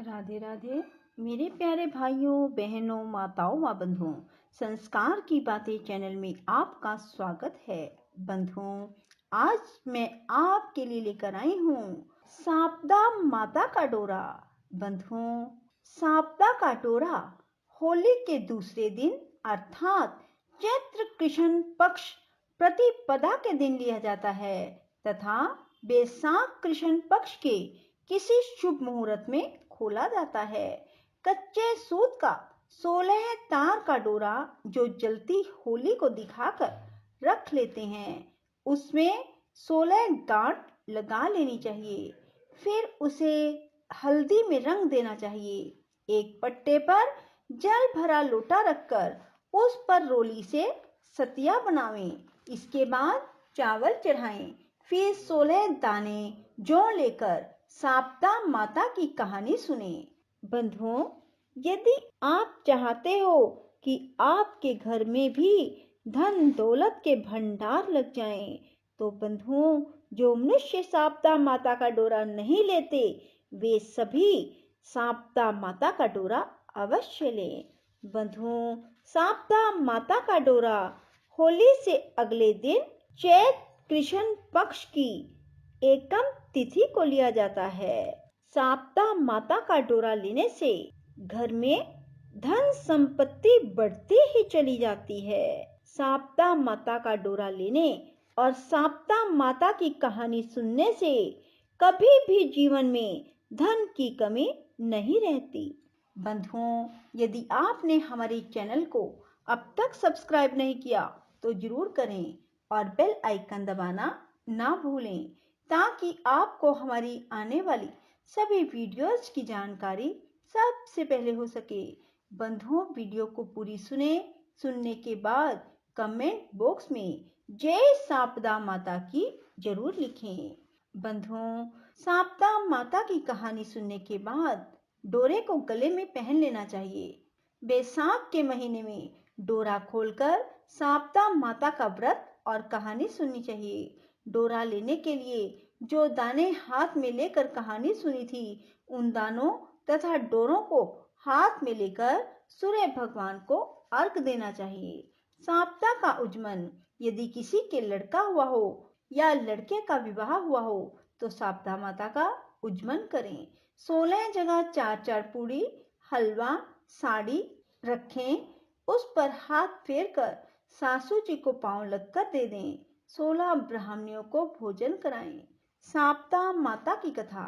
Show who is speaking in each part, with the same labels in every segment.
Speaker 1: राधे राधे मेरे प्यारे भाइयों बहनों माताओं व बंधुओं, संस्कार की बातें चैनल में आपका स्वागत है। बंधुओं, आज मैं आपके लिए लेकर आई हूँ सापदा माता का डोरा। बंधुओं, सापदा का डोरा होली के दूसरे दिन अर्थात चैत्र कृष्ण पक्ष प्रतिपदा के दिन लिया जाता है तथा बैसाख कृष्ण पक्ष के किसी शुभ मुहूर्त में खोला जाता है। कच्चे सूत का 16 तार का डोरा जो जलती होली को दिखाकर रख लेते हैं, उसमें 16 गांठ लगा लेनी चाहिए। फिर उसे हल्दी में रंग देना चाहिए। एक पट्टे पर जल भरा लोटा रखकर उस पर रोली से सतिया बनावें। इसके बाद चावल चढ़ाएं। फिर 16 दाने जौ लेकर सापदा माता की कहानी सुने। बंधुओं, यदि आप चाहते हो कि आपके घर में भी धन दौलत के भंडार लग जाएं, तो बंधुओं, जो मनुष्य सापदा माता का डोरा नहीं लेते, वे सभी सापदा माता का डोरा अवश्य लें। बंधुओं, सापदा माता का डोरा होली से अगले दिन चैत्र कृष्ण पक्ष की एकम तिथि को लिया जाता है। सापदा माता का डोरा लेने से घर में धन संपत्ति बढ़ती ही चली जाती है। सापदा माता का डोरा लेने और सापदा माता की कहानी सुनने से कभी भी जीवन में धन की कमी नहीं रहती। बंधुओं, यदि आपने हमारे चैनल को अब तक सब्सक्राइब नहीं किया तो जरूर करें और बेल आइकन दबाना ना भूलें, ताकि आपको हमारी आने वाली सभी वीडियोस की जानकारी सबसे पहले हो सके। बंधुओं, वीडियो को पूरी सुनने के बाद कमेंट बॉक्स में जय सापदा माता की जरूर लिखें। बंधुओं, सापदा माता की कहानी सुनने के बाद डोरे को गले में पहन लेना चाहिए। बैसाख के महीने में डोरा खोलकर सापदा माता का व्रत और कहानी सुननी चाहिए। डोरा लेने के लिए जो दाने हाथ में लेकर कहानी सुनी थी, उन दानों तथा डोरों को हाथ में लेकर सूर्य भगवान को अर्घ देना चाहिए। सापदा का उज्जमन, यदि किसी के लड़का हुआ हो या लड़के का विवाह हुआ हो तो सापदा माता का उज्जमन करें। 16 जगह 4-4 पूड़ी, हलवा, साड़ी रखें। उस पर हाथ फेर कर सासू जी को पांव लगकर दे दें। 16 ब्राह्मणों को भोजन कराएं। सापदा माता की कथा।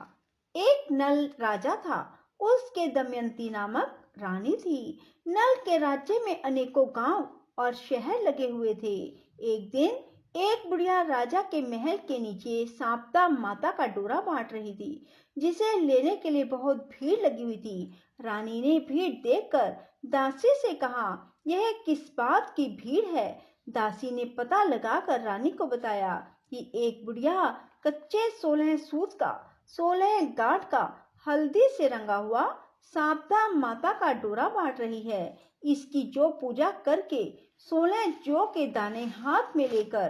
Speaker 1: एक नल राजा था, उसके दमयंती नामक रानी थी। नल के राज्य में अनेकों गांव और शहर लगे हुए थे। एक दिन एक बुढ़िया राजा के महल के नीचे सापदा माता का डोरा बांट रही थी, जिसे लेने के लिए बहुत भीड़ लगी हुई थी। रानी ने भीड़ देखकर दासी से कहा, यह किस बात की भीड़ है? दासी ने पता लगाकर रानी को बताया कि एक बुढ़िया कच्चे 16 सूत का 16 गांठ का हल्दी से रंगा हुआ सापदा माता का डोरा बांट रही है। इसकी जो पूजा करके 16 जौ के दाने हाथ में लेकर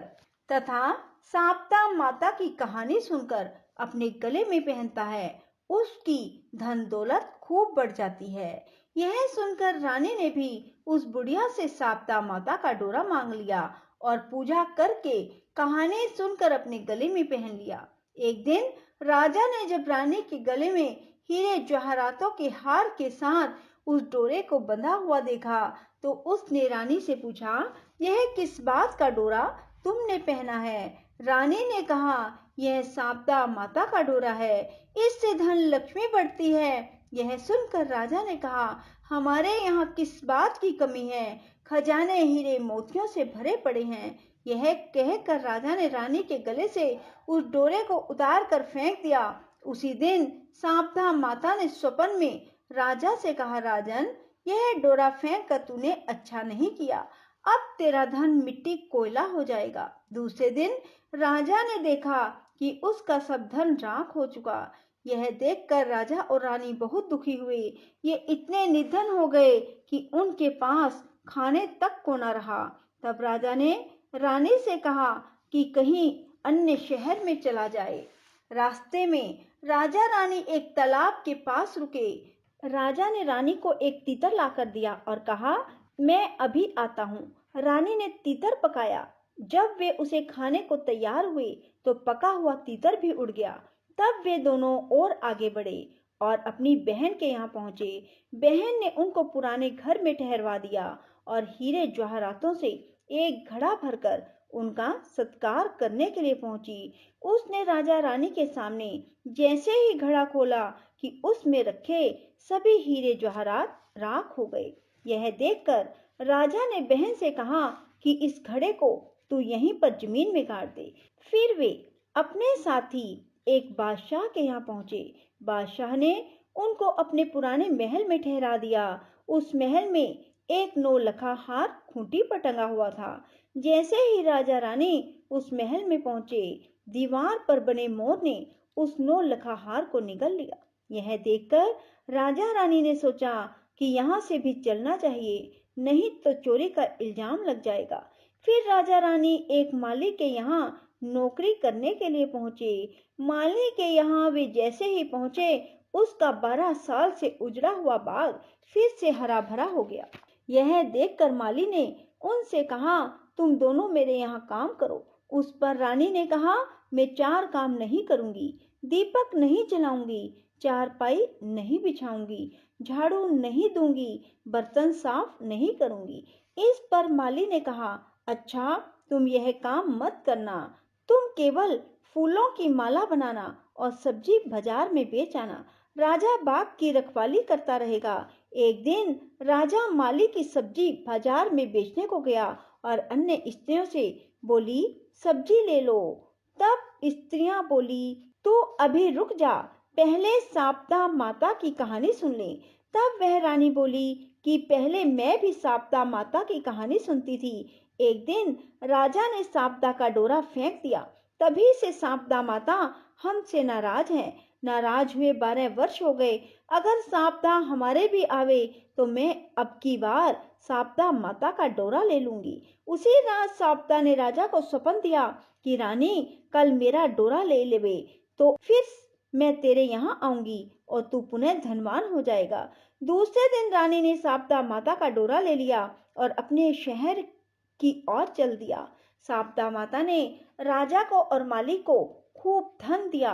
Speaker 1: तथा सापदा माता की कहानी सुनकर अपने गले में पहनता है, उसकी धन दौलत खूब बढ़ जाती है। यह सुनकर रानी ने भी उस बुढ़िया से सापदा माता का डोरा मांग लिया और पूजा करके कहानी सुनकर अपने गले में पहन लिया। एक दिन राजा ने जब रानी के गले में हीरे जवाहरातों के हार के साथ उस डोरे को बंधा हुआ देखा तो उसने रानी से पूछा, यह किस बात का डोरा तुमने पहना है? रानी ने कहा, यह सापदा माता का डोरा है, इससे धन लक्ष्मी बढ़ती है। यह सुनकर राजा ने कहा, हमारे यहाँ किस बात की कमी है? खजाने हीरे मोतियों से भरे पड़े हैं। यह कहकर राजा ने रानी के गले से उस डोरे को उतार कर फेंक दिया। उसी दिन सापदा माता ने स्वप्न में राजा से कहा, राजन, यह डोरा फेंक कर तूने अच्छा नहीं किया, अब तेरा धन मिट्टी कोयला हो जाएगा। दूसरे दिन राजा ने देखा कि उसका सब धन राख हो चुका। यह देखकर राजा और रानी बहुत दुखी हुए। ये इतने निर्धन हो गए कि उनके पास खाने तक को न रहा। तब राजा ने रानी से कहा कि कहीं अन्य शहर में चला जाए। रास्ते में राजा रानी एक तालाब के पास रुके। राजा ने रानी को एक तीतर लाकर दिया और कहा, मैं अभी आता हूँ। रानी ने तीतर पकाया। जब वे उसे खाने को तैयार हुए तो पका हुआ तीतर भी उड़ गया। तब वे दोनों और आगे बढ़े और अपनी बहन के यहाँ पहुंचे। बहन ने उनको पुराने घर में ठहरवा दिया और हीरे जवाहरातों से एक घड़ा भरकर उनका सत्कार करने के लिए पहुंची। उसने राजा रानी के सामने जैसे ही घड़ा खोला कि उसमें रखे सभी हीरे जवाहरात राख हो गए। यह देखकर राजा ने बहन से कहा कि इस घड़े को तू यहीं पर जमीन में गाड़ दे। फिर वे अपने साथी एक बादशाह के यहाँ पहुंचे। बादशाह ने उनको अपने पुराने महल में ठहरा दिया। उस महल में एक नौलखा हार खूंटी पर टंगा हुआ था। जैसे ही राजा रानी उस महल में पहुंचे, दीवार पर बने मोर ने उस नौलखा हार को निगल लिया। यह देखकर राजा रानी ने सोचा कि यहाँ से भी चलना चाहिए, नहीं तो चोरी का इल्जाम लग जाएगा। फिर राजा रानी एक माली के यहाँ नौकरी करने के लिए पहुंचे। माली के यहाँ वे जैसे ही पहुंचे, उसका 12 साल से उजड़ा हुआ बाग फिर से हरा भरा हो गया। यह देखकर माली ने उनसे कहा, तुम दोनों मेरे यहाँ काम करो। उस पर रानी ने कहा, मैं 4 काम नहीं करूंगी, दीपक नहीं जलाऊंगी, चारपाई नहीं बिछाऊंगी, झाड़ू नहीं दूंगी, बर्तन साफ नहीं करूंगी। इस पर माली ने कहा, अच्छा तुम यह काम मत करना, तुम केवल फूलों की माला बनाना और सब्जी बाजार में बेच आना। राजा बाग की रखवाली करता रहेगा। एक दिन राजा माली की सब्जी बाजार में बेचने को गया और अन्य स्त्रियों से बोली, सब्जी ले लो। तब स्त्रियां बोली, तू अभी रुक जा, पहले साप्ता माता की कहानी सुन ले। तब वह रानी बोली कि पहले मैं भी साप्ता माता की कहानी सुनती थी। एक दिन राजा ने साप्ता का डोरा फेंक दिया। तभी से साप्ता माता हमसे नाराज है। नाराज हुए 12 वर्ष हो गए। अगर साप्ता हमारे भी आवे तो मैं अब की बार साप्ता माता का डोरा ले लूंगी। उसी रात साप्ता ने राजा को सपन दिया कि रानी कल मेरा डोरा ले लेवे तो फिर मैं तेरे यहाँ आऊंगी और तू पुनः धनवान हो जाएगा। दूसरे दिन रानी ने साप्ता माता का डोरा ले लिया और अपने शहर की ओर चल दिया। साप्ता माता ने राजा को और माली को खूब धन दिया।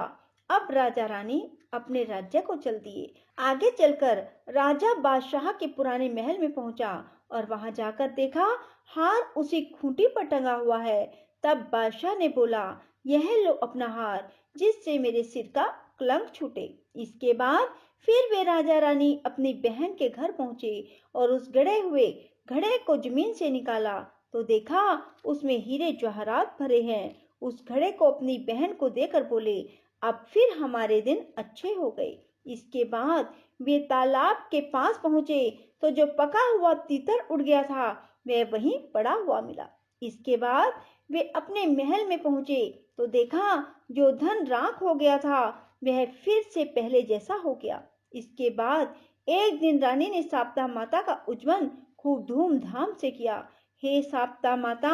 Speaker 1: अब राजा रानी अपने राज्य को चल दिए। आगे चलकर राजा बादशाह के पुराने महल में पहुंचा और वहां जाकर देखा हार उसी खूंटी पर टंगा हुआ है। तब बादशाह ने बोला, यह लो अपना हार, जिससे मेरे सिर का कलंक छूटे। इसके बाद फिर वे राजा रानी अपनी बहन के घर पहुंचे और उस गड़े हुए घड़े को जमीन से निकाला तो देखा उसमें हीरे जवाहरात भरे हैं। उस घड़े को अपनी बहन को देकर बोले, अब फिर हमारे दिन अच्छे हो गए। इसके बाद वे तालाब के पास पहुंचे तो जो पका हुआ तीतर उड़ गया था वह वहीं पड़ा हुआ मिला। इसके बाद वे अपने महल में पहुंचे तो देखा जो धन राख हो गया था वह फिर से पहले जैसा हो गया। इसके बाद एक दिन रानी ने साप्ता माता का उज्जवल खूब धूमधाम से किया। हे साप्ता माता,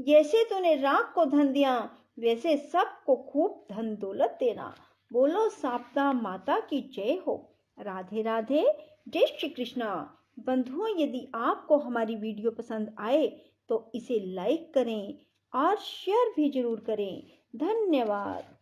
Speaker 1: जैसे तूने राख को धन दिया वैसे सबको खूब धन दौलत देना। बोलो साप्ता माता की जय हो। राधे राधे। जय श्री कृष्णा। बंधुओं, यदि आपको हमारी वीडियो पसंद आए तो इसे लाइक करें और शेयर भी जरूर करें। धन्यवाद।